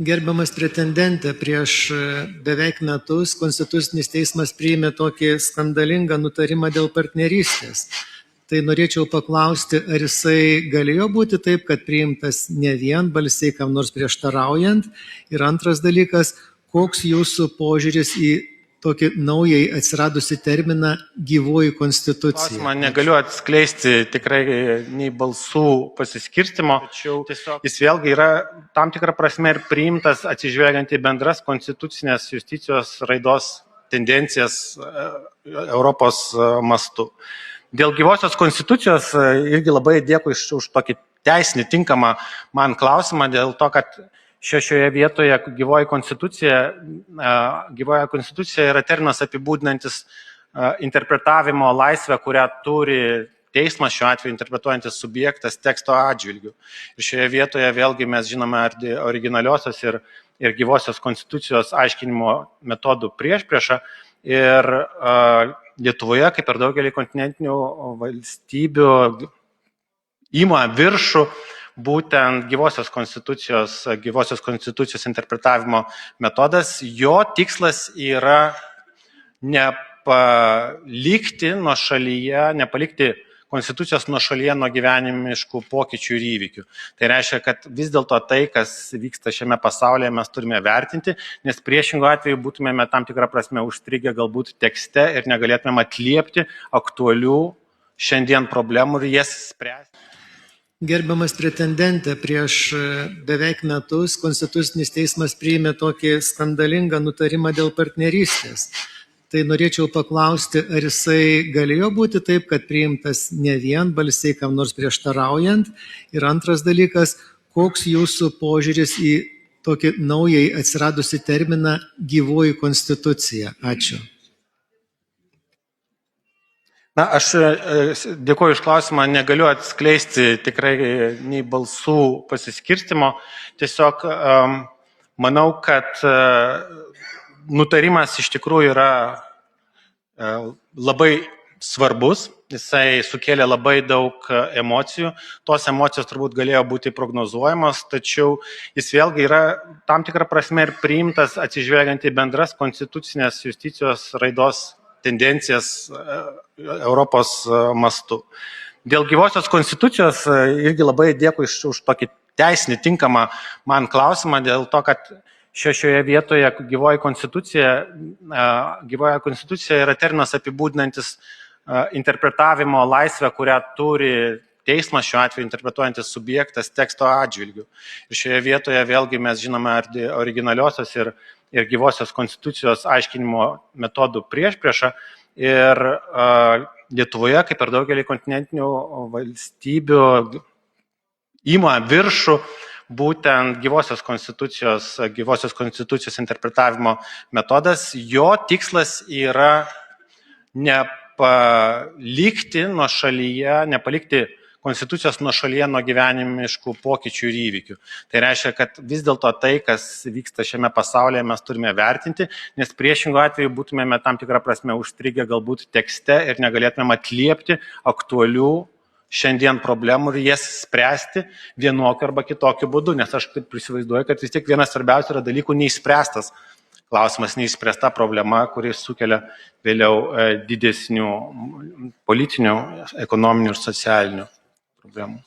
Gerbiamas pretendente, prieš beveik metus Konstitucinis teismas priėmė tokį skandalingą nutarimą dėl partnerystės. Tai norėčiau paklausti, ar jisai galėjo būti taip, kad priimtas ne vienbalsiai, kam nors prieštaraujant. Ir antras dalykas, koks jūsų požiūris į tokį naujai atsiradusi terminą gyvoji konstitucija? Man negaliu atskleisti tikrai nei balsų pasiskirstimo, tačiau jis vėlgi yra tam tikrą prasme ir priimtas atsižvelgiant į bendras konstitucinės justicijos raidos tendencijas Europos mastu. Dėl gyvosios konstitucijos irgi labai dėkui už tokį teisinį tinkamą man klausimą, dėl to, kad šioje vietoje gyvoji konstitucija yra terminas apibūdinantis interpretavimo laisvę, kurią turi teismas, šiuo atveju interpretuojantis subjektas teksto atžvilgiu. Ir šioje vietoje vėlgi mes žinome originaliosios ir gyvosios konstitucijos aiškinimo metodų priešpriešą. Ir Lietuvoje, kaip ir daugelį kontinentinių valstybių, ima viršų būtent gyvosios konstitucijos interpretavimo metodas. Jo tikslas yra nepalikti konstitucijos nuošalyje nuo gyvenimiškų pokyčių ir įvykių. Tai reiškia, kad vis dėlto tai, kas vyksta šiame pasaulyje, mes turime vertinti, nes priešingų atveju būtumėme tam tikrą prasme užstrigę galbūt tekste ir negalėtumėm atliepti aktualių šiandien problemų ir jas spręsti. Gerbiamas pretendente, prieš beveik metus Konstitucinis teismas priėmė tokį skandalingą nutarimą dėl partnerystės. Tai norėčiau paklausti, ar jisai galėjo būti taip, kad priimtas ne vienbalsiai, kam nors prieštaraujant. Ir antras dalykas, koks jūsų požiūris į tokį naujai atsiradusi terminą gyvoji konstitucija? Ačiū. Na, aš dėkuoju iš klausimą, negaliu atskleisti tikrai nei balsų pasiskirstimo. Tiesiog manau, kad nutarimas iš tikrųjų yra labai svarbus, jisai sukėlė labai daug emocijų, tos emocijos turbūt galėjo būti prognozuojamos, tačiau jis vėlgi yra tam tikrą prasme ir priimtas atsižvelgiant į bendras konstitucinės justicijos raidos tendencijas Europos mastu. Dėl gyvosios konstitucijos irgi labai dėkui už tokį teisinį tinkamą man klausimą, dėl to, kad šioje vietoje gyvoji konstitucija yra terminas apibūdinantis interpretavimo laisvę, kurią turi teismas, šiuo atveju interpretuojantis subjektas teksto atžvilgiu. Ir šioje vietoje vėlgi mes žinome originaliosios ir gyvosios konstitucijos aiškinimo metodų priešpriešą. Ir Lietuvoje, kaip ir daugelį kontinentinių valstybių, ima viršų būtent gyvosios konstitucijos interpretavimo metodas. Jo tikslas yra nepalikti konstitucijos nuošalyje nuo gyvenimiškų pokyčių ir įvykių. Tai reiškia, kad vis dėlto tai, kas vyksta šiame pasaulyje, mes turime vertinti, nes priešingų atveju būtumėme tam tikrą prasme užstrigę galbūt tekste ir negalėtumėm atliepti aktualių šiandien problemų ir jas spręsti vienokiu arba kitokiu būdu, nes aš taip įsivaizduoju, kad vis tiek vienas svarbiausių yra dalykų neišspręstas klausimas, neišspręsta problema, kuris sukelia vėliau didesnių politinių, ekonominių ir socialinių problemų.